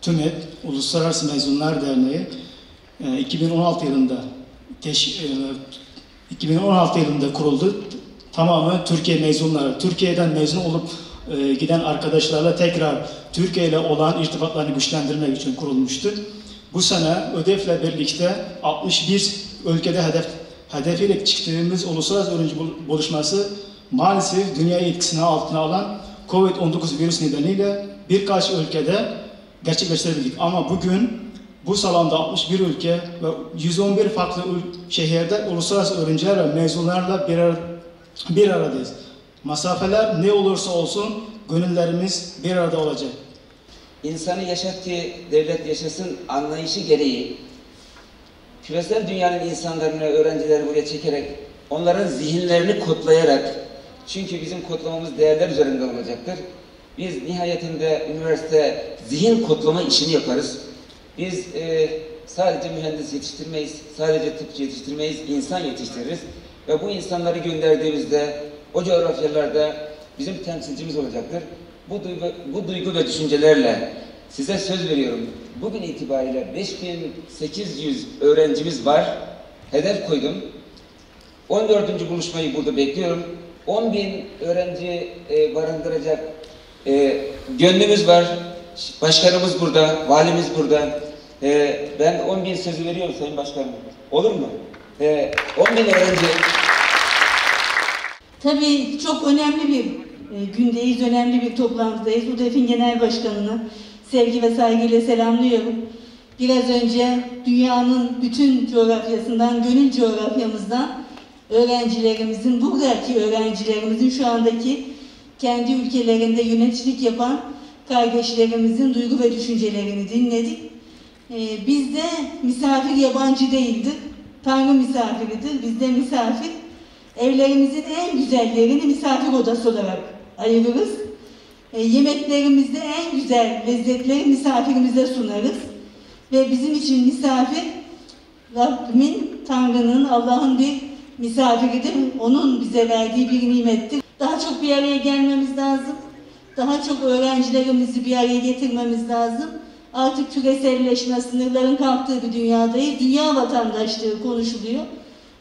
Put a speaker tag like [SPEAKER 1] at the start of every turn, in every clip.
[SPEAKER 1] TÜMED, Uluslararası Mezunlar Derneği 2016 yılında kuruldu. Tamamı Türkiye mezunları, Türkiye'den mezun olup giden arkadaşlarla tekrar Türkiye ile olan irtibatlarını güçlendirmek için kurulmuştu. Bu sene ödevle birlikte 61 ülkede hedefiyle çıktığımız uluslararası öğrenci buluşması maalesef dünya etkisini altına alan COVID-19 virüs nedeniyle birkaç ülkede gerçekleştirebildik. Ama bugün bu salonda 61 ülke ve 111 farklı şehirde uluslararası öğrenciler ve mezunlarla bir aradayız. Mesafeler ne olursa olsun gönüllerimiz bir arada olacak.
[SPEAKER 2] İnsanı yaşattığı devlet yaşasın anlayışı gereği küresel dünyanın insanlarını, öğrencileri buraya çekerek, onların zihinlerini kodlayarak, çünkü bizim kodlamamız değerler üzerinde olacaktır. Biz nihayetinde üniversite zihin kodlama işini yaparız. Biz sadece mühendis yetiştirmeyiz, sadece tıpçı yetiştirmeyiz, insan yetiştiririz. Ve bu insanları gönderdiğimizde o coğrafyalarda bizim temsilcimiz olacaktır. Bu duygu ve düşüncelerle size söz veriyorum. Bugün itibariyle 5800 öğrencimiz var. Hedef koydum. 14. buluşmayı burada bekliyorum. 10.000 öğrenci barındıracak gönlümüz var. Başkanımız burada, valimiz burada. Ben 10.000 sözü veriyorum Sayın Başkanım. Olur mu? 10.000 öğrenci.
[SPEAKER 3] Tabii çok önemli bir gündeyiz, önemli bir toplantıdayız. UDEF'in Genel Başkanı'nı sevgi ve saygıyla selamlıyorum. Biraz önce dünyanın bütün coğrafyasından, gönül coğrafyamızdan öğrencilerimizin, buradaki öğrencilerimizin şu andaki kendi ülkelerinde yöneticilik yapan kardeşlerimizin duygu ve düşüncelerini dinledik. Bizde misafir yabancı değildir. Tanrı misafiridir. Bizde misafir, evlerimizin en güzellerini misafir odası olarak ayırırız. Yemeklerimizde en güzel lezzetleri misafirimize sunarız. Ve bizim için misafir, Rabbimin, Tanrı'nın, Allah'ın bir misafiridir. Onun bize verdiği bir nimettir. Daha çok bir araya gelmemiz lazım. Daha çok öğrencilerimizi bir araya getirmemiz lazım. Artık küreselleşme, sınırların kalktığı bir dünyadayız. Dünya vatandaşlığı konuşuluyor.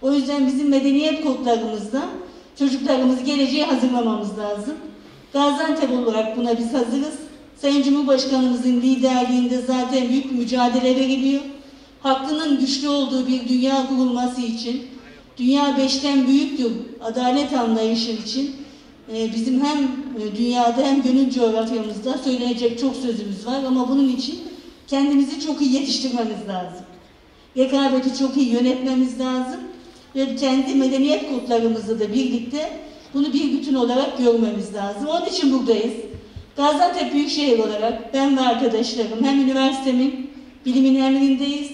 [SPEAKER 3] O yüzden bizim medeniyet kodlarımızda çocuklarımızı geleceğe hazırlamamız lazım. Gaziantep olarak buna biz hazırız. Sayın Cumhurbaşkanımızın liderliğinde zaten büyük bir mücadele veriliyor. Hakkının güçlü olduğu bir dünya kurulması için, dünya 5'ten büyüktür adalet anlayışı için bizim hem dünyada hem gönül coğrafyamızda söylenecek çok sözümüz var ama bunun için kendimizi çok iyi yetiştirmemiz lazım. Rekabeti çok iyi yönetmemiz lazım ve kendi medeniyet kodlarımızla da birlikte bunu bir bütün olarak görmemiz lazım. Onun için buradayız. Gaziantep Büyükşehir olarak ben ve arkadaşlarım hem üniversitemin bilimin emrindeyiz,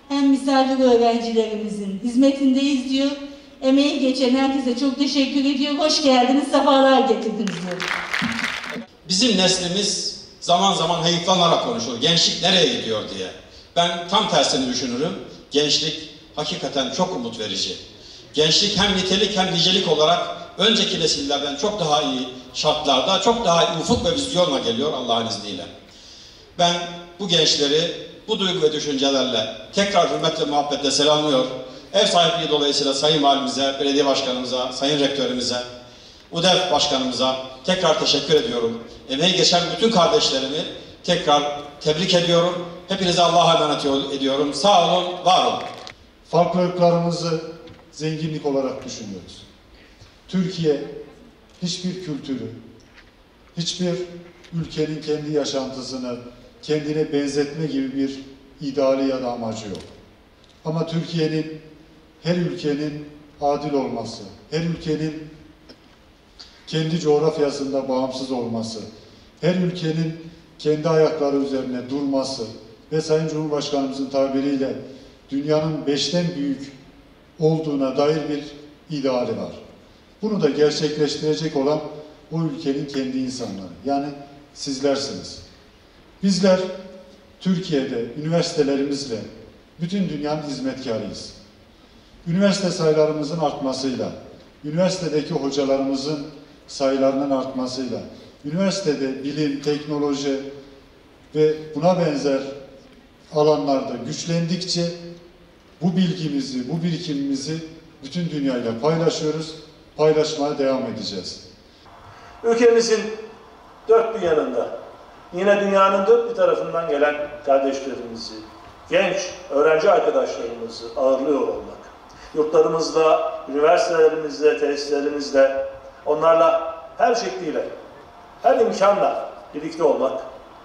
[SPEAKER 3] hem misafir öğrencilerimizin hizmetindeyiz diyor. Emeği geçen herkese çok teşekkür ediyor. Hoş geldiniz, sefalar getirdiniz diyor.
[SPEAKER 4] Bizim neslimiz zaman zaman hayıflanarak konuşur. Gençlik nereye gidiyor diye. Ben tam tersini düşünürüm. Gençlik hakikaten çok umut verici. Gençlik hem nitelik hem nicelik olarak önceki nesillerden çok daha iyi şartlarda, çok daha iyi ufuk ve vizyonla geliyor Allah'ın izniyle. Ben bu gençleri bu duygu ve düşüncelerle tekrar hürmetle, muhabbetle selamlıyor. Ev sahipliği dolayısıyla Sayın Valimize, Belediye Başkanımıza, Sayın Rektörümüze, UDEF Başkanımıza tekrar teşekkür ediyorum. Emeği geçen bütün kardeşlerimi tekrar tebrik ediyorum. Hepinize Allah'a emanet ediyorum. Sağ olun, var olun.
[SPEAKER 5] Farklılıklarımızı zenginlik olarak düşünüyoruz. Türkiye hiçbir kültürü, hiçbir ülkenin kendi yaşantısını kendine benzetme gibi bir ideali ya da amacı yok. Ama Türkiye'nin, her ülkenin adil olması, her ülkenin kendi coğrafyasında bağımsız olması, her ülkenin kendi ayakları üzerine durması ve Sayın Cumhurbaşkanımızın tabiriyle dünyanın 5'ten büyük olduğuna dair bir ideali var. Bunu da gerçekleştirecek olan o ülkenin kendi insanları. Yani sizlersiniz. Bizler Türkiye'de üniversitelerimizle bütün dünyanın hizmetkarıyız. Üniversite sayılarımızın artmasıyla, üniversitedeki hocalarımızın sayılarının artmasıyla, üniversitede bilim, teknoloji ve buna benzer alanlarda güçlendikçe bu bilgimizi, bu birikimimizi bütün dünyayla paylaşıyoruz, paylaşmaya devam edeceğiz.
[SPEAKER 6] Ülkemizin dört bir yanında, yine dünyanın dört bir tarafından gelen kardeşlerimizi, genç öğrenci arkadaşlarımızı ağırlıyor olmak, yurtlarımızda, üniversitelerimizde, tesislerimizde, onlarla her şekliyle, her imkanla birlikte olmak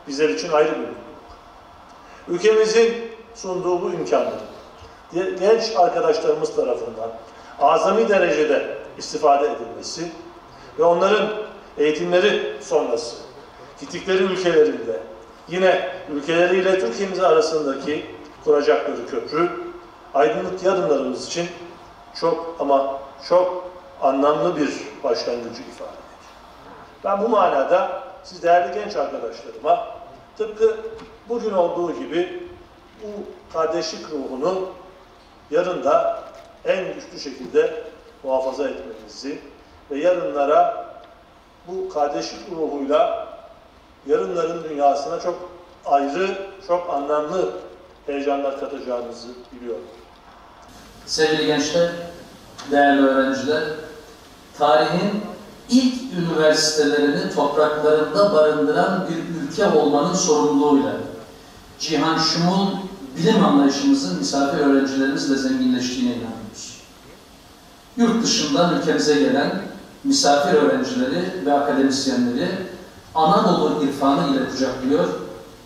[SPEAKER 6] bizler için ayrı bir mutluluk. Ülkemizin sunduğu bu imkanları genç arkadaşlarımız tarafından azami derecede istifade edilmesi ve onların eğitimleri sonrası gittikleri ülkelerinde yine ülkeleriyle Türkiye'miz arasındaki kuracakları köprü aydınlık yarınlarımız için çok ama çok anlamlı bir başlangıcı ifade eder. Ben bu manada siz değerli genç arkadaşlarıma tıpkı bugün olduğu gibi bu kardeşlik ruhunu yarın da en güçlü şekilde muhafaza etmenizi ve yarınlara bu kardeşlik ruhuyla yarınların dünyasına çok ayrı, çok anlamlı heyecanlar katacağınızı biliyorum.
[SPEAKER 7] Sevgili gençler, değerli öğrenciler, tarihin ilk üniversitelerini topraklarında barındıran bir ülke olmanın sorumluluğuyla cihan şumul bilim anlayışımızın misafir öğrencilerimizle zenginleştiğine inanıyoruz. Yurt dışından ülkemize gelen misafir öğrencileri ve akademisyenleri Anadolu irfanı ile kucaklıyor,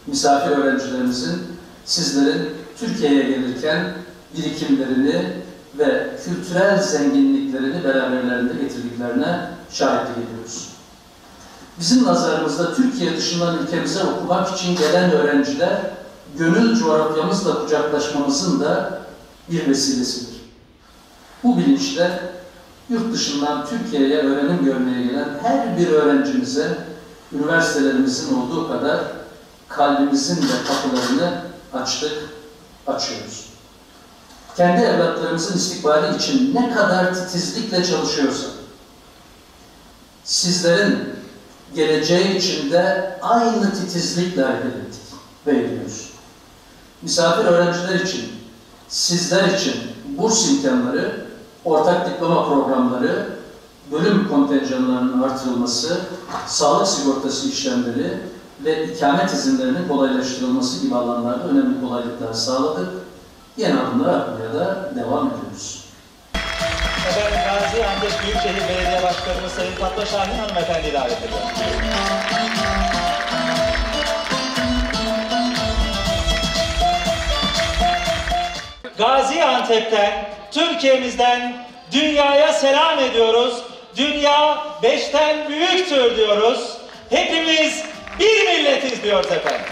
[SPEAKER 7] misafir öğrencilerimizin sizlerin Türkiye'ye gelirken birikimlerini ve kültürel zenginliklerini beraberlerinde getirdiklerine şahitlik ediyoruz. Bizim nazarımızda Türkiye dışından ülkemize okumak için gelen öğrenciler gönül coğrafyamızla kucaklaşmamızın da bir vesilesidir. Bu bilinçle yurt dışından Türkiye'ye öğrenim görmeye gelen her bir öğrencimize üniversitelerimizin olduğu kadar kalbimizin de kapılarını açtık, açıyoruz. Kendi evlatlarımızın istikbali için ne kadar titizlikle çalışıyorsak, sizlerin geleceği için de aynı titizlikle hareket ettik ve ediyoruz. Misafir öğrenciler için, sizler için burs imkanları, ortak diploma programları, bölüm kontenjanlarının artırılması, sağlık sigortası işlemleri ve ikamet izinlerinin kolaylaştırılması gibi alanlarda önemli kolaylıklar sağladık. Yeni adımlar atmaya da devam ediyoruz.
[SPEAKER 8] Efendim Gaziantep Büyükşehir Belediye Başkanımız Sayın Fatma Şahin Hanımefendi'yi davet ediyorum. Gaziantep'ten, Türkiye'mizden dünyaya selam ediyoruz. Dünya 5'ten büyüktür diyoruz. Hepimiz bir milletiz diyoruz efendim.